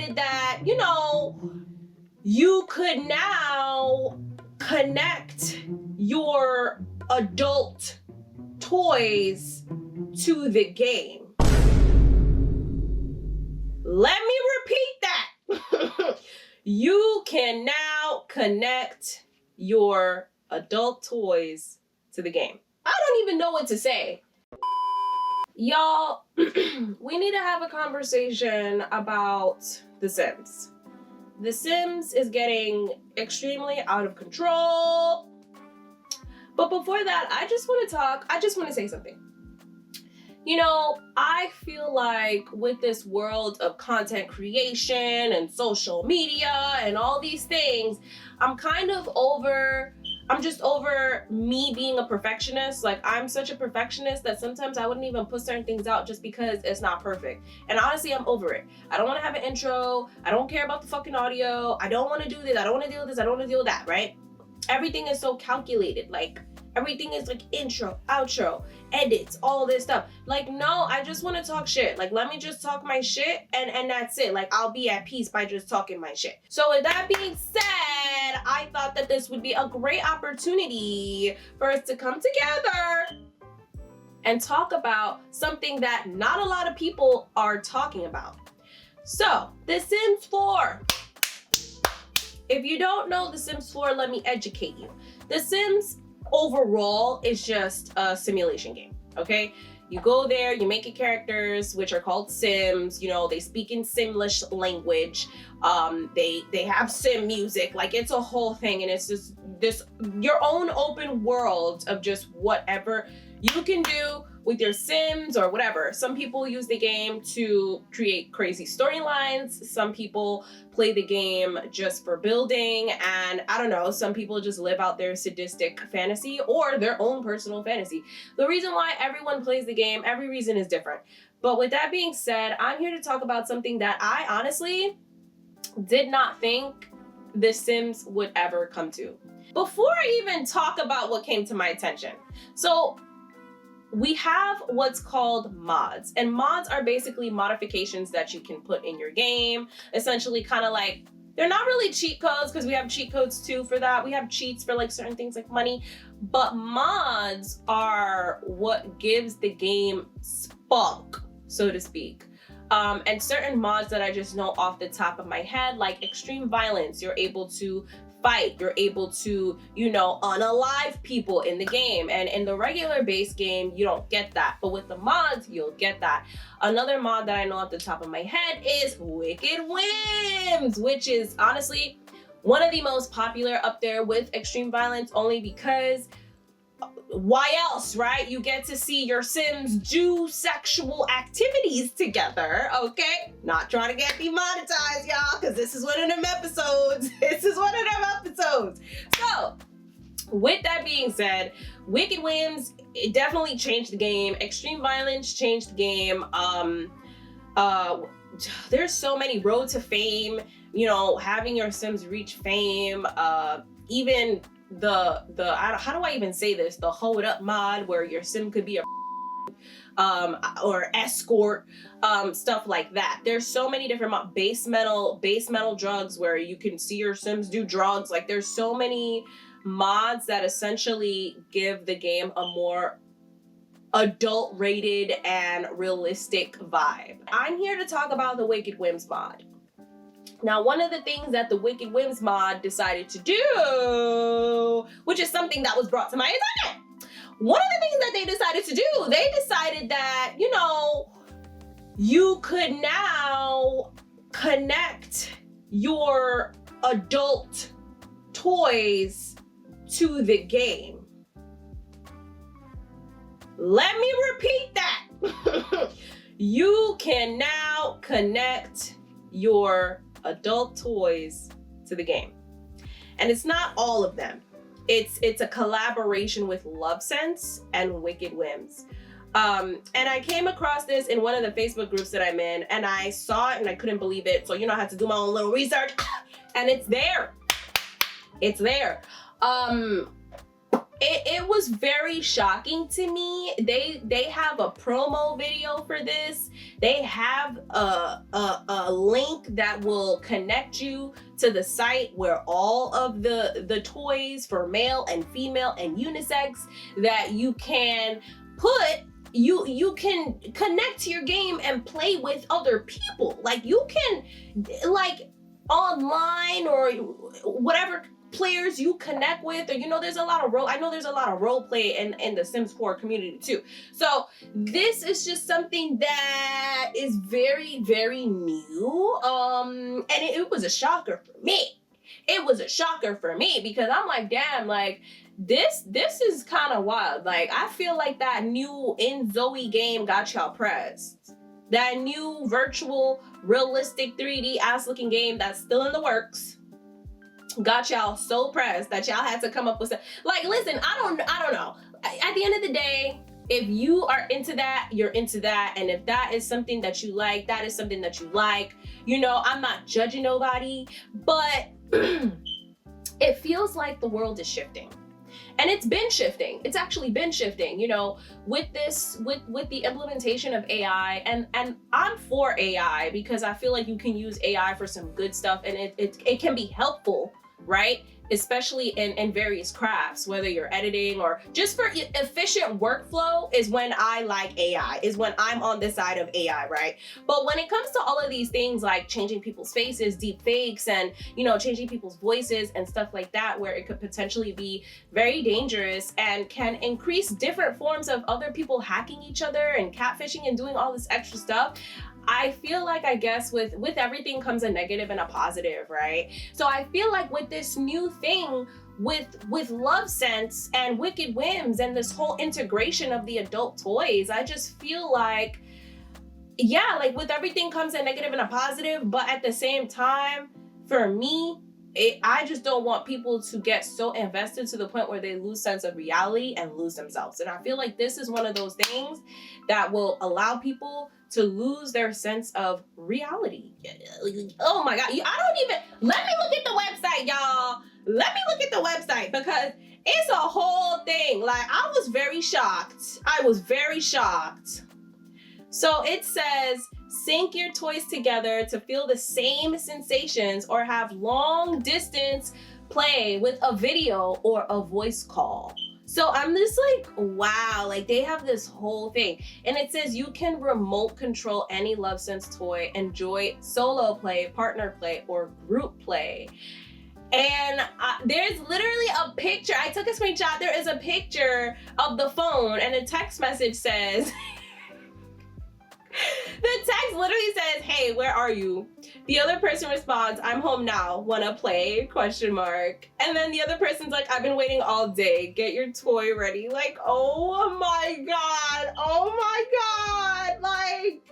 decided that, you could now connect your adult toys to the game. Let me repeat that. You can now connect your adult toys to the game. I don't even know what to say. Y'all, we need to have a conversation about The Sims. The Sims is getting extremely out of control. But before that, I just want to say something. I feel like with this world of content creation and social media and all these things, I'm just over me being a perfectionist. Like, I'm such a perfectionist that sometimes I wouldn't even put certain things out just because it's not perfect. And honestly, I'm over it. I don't want to have an intro. I don't care about the fucking audio. I don't want to do this. I don't want to deal with this. I don't want to deal with that, right? Everything is so calculated. Like, everything is like intro, outro, edits, all this stuff. Like, no, I just want to talk shit. Like, let me just talk my shit and that's it. Like, I'll be at peace by just talking my shit. So with that being said, I thought that this would be a great opportunity for us to come together and talk about something that not a lot of people are talking about. So, The Sims 4. If you don't know The Sims 4, let me educate you. The Sims overall is just a simulation game, okay? You go there, you make your characters, which are called Sims. They speak in Simlish language. They have Sim music. Like, it's a whole thing, and it's just this your own open world of just whatever you can do with your Sims or whatever. Some people use the game to create crazy storylines. Some people play the game just for building, and I don't know, some people just live out their sadistic fantasy or their own personal fantasy. The reason why everyone plays the game, every reason is different. But with that being said, I'm here to talk about something that I honestly did not think The Sims would ever come to. Before I even talk about what came to my attention, so we have what's called mods, and mods are basically modifications that you can put in your game. Essentially, kind of like, they're not really cheat codes, because we have cheat codes too for that. We have cheats for like certain things like money, but mods are what gives the game spunk, so to speak. And certain mods that I just know off the top of my head, like extreme violence, you're able to fight, you're able to, unalive people in the game. And in the regular base game, you don't get that. But with the mods, you'll get that. Another mod that I know off the top of my head is Wicked Whims, which is honestly one of the most popular up there with extreme violence, only because why else, right? You get to see your Sims do sexual activities together, okay? Not trying to get demonetized, y'all, because this is one of them episodes. So, with that being said, Wicked Whims, it definitely changed the game. Extreme violence changed the game. There's so many road to fame, having your Sims reach fame, even how do I even say this? The hold up mod where your Sim could be a or escort, stuff like that. There's so many different base metal drugs where you can see your Sims do drugs. Like, there's so many mods that essentially give the game a more adult rated and realistic vibe. I'm here to talk about the Wicked Whims mod. Now, one of the things that the Wicked Whims mod decided to do, which is something that was brought to my attention, one of the things that they decided to do, they decided that, you could now connect your adult toys to the game. Let me repeat that. You can now connect your adult toys to the game. And it's not all of them. It's a collaboration with LoveSense and Wicked Whims. And I came across this in one of the Facebook groups that I'm in, and I saw it and I couldn't believe it. So, I had to do my own little research, and it's there. It's there. it was very shocking to me. They have a promo video for this. They have a link that will connect you to the site where all of the toys for male and female and unisex that you can put, you can connect to your game and play with other people. Like you can, like, online or whatever players you connect with, or there's a lot of role play in the Sims 4 community too. So this is just something that is very, very new. And it was a shocker for me. It was a shocker for me because I'm like, damn, like this is kind of wild. Like I feel like that new In Zoe game got y'all pressed. That new virtual realistic 3D ass looking game that's still in the works got y'all so pressed that y'all had to come up with some, like, listen, I don't know. At the end of the day, if you are into that, you're into that. And if that is something that you like, that is something that you like. I'm not judging nobody, but it feels like the world is shifting. And it's been shifting. It's actually been shifting, with the implementation of AI. And I'm for AI because I feel like you can use AI for some good stuff, and it can be helpful, right? Especially in various crafts, whether you're editing or just for efficient workflow is when I like AI, is when I'm on this side of AI, right? But when it comes to all of these things like changing people's faces, deep fakes, and, changing people's voices and stuff like that, where it could potentially be very dangerous and can increase different forms of other people hacking each other and catfishing and doing all this extra stuff, I feel like, I guess with everything comes a negative and a positive, right? So I feel like with this new thing with Love Sense and Wicked Whims and this whole integration of the adult toys, I just feel like, yeah, like with everything comes a negative and a positive, but at the same time, for me, I just don't want people to get so invested to the point where they lose sense of reality and lose themselves. And I feel like this is one of those things that will allow people to lose their sense of reality. Oh my God. Let me look at the website, y'all. Let me look at the website because it's a whole thing. Like, I was very shocked. So it says, sync your toys together to feel the same sensations or have long distance play with a video or a voice call. So I'm just like, wow, like they have this whole thing. And it says you can remote control any Love Sense toy, enjoy solo play, partner play, or group play. And there's literally a picture. I took a screenshot. There is a picture of the phone and a text message says, the text literally says, hey, where are you? The other person responds, I'm home now, wanna play, ? And then the other person's like, I've been waiting all day, get your toy ready. Like, oh my God, like,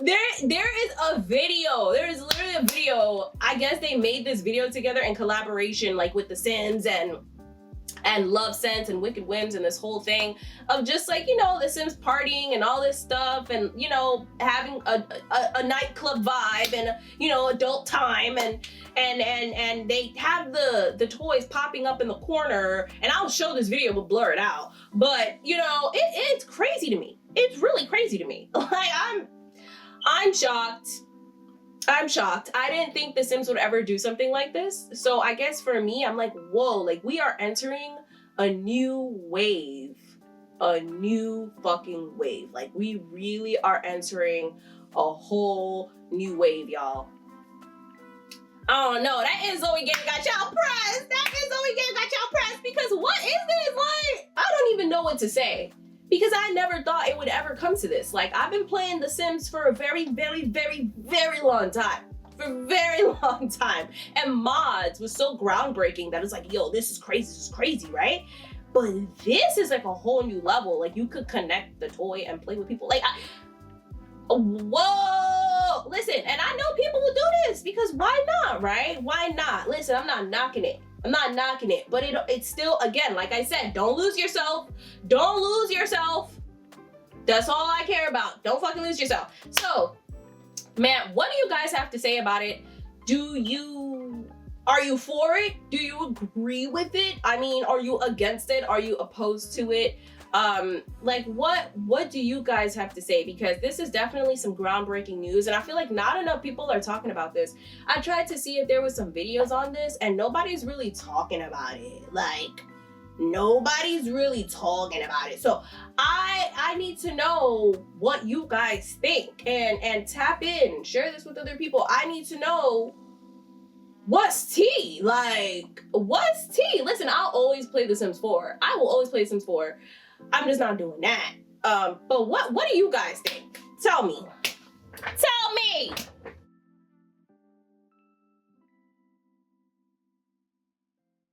there is a video, there is literally a video. I guess they made this video together in collaboration, like with The Sims and Love Sense and Wicked Whims and this whole thing of just like, the Sims partying and all this stuff and, having a nightclub vibe and, adult time and they have the toys popping up in the corner, and I'll show this video, but blur it out. But, it's crazy to me. It's really crazy to me. Like, I'm shocked. I didn't think The Sims would ever do something like this. So I guess for me, I'm like, whoa, like we are entering a new wave. A new fucking wave. Like we really are entering a whole new wave, y'all. Oh no, that is Zoe game got y'all pressed. Because what is this? Like, I don't even know what to say. Because I never thought it would ever come to this. Like, I've been playing The Sims for a very, very, very, very long time. And mods was so groundbreaking that it's like, yo, this is crazy, right? But this is like a whole new level. Like, you could connect the toy and play with people. Like, whoa! Listen, and I know people will do this because why not, right? Why not? Listen, I'm not knocking it. But it's still, again, like I said, don't lose yourself. That's all I care about. Don't fucking lose yourself. So, man, what do you guys have to say about it? Do you Are you for it? Do you agree with it? I mean, are you against it? Are you opposed to it? Like what do you guys have to say? Because this is definitely some groundbreaking news, and I feel like not enough people are talking about this. I tried to see if there was some videos on this, and nobody's really talking about it. Like, nobody's really talking about it. So I need to know what you guys think, and tap in, share this with other people. I need to know what's tea? Like, what's tea? Listen, I'll always play The Sims 4. I will always play Sims 4. I'm just not doing that. But what do you guys think? Tell me. Tell me!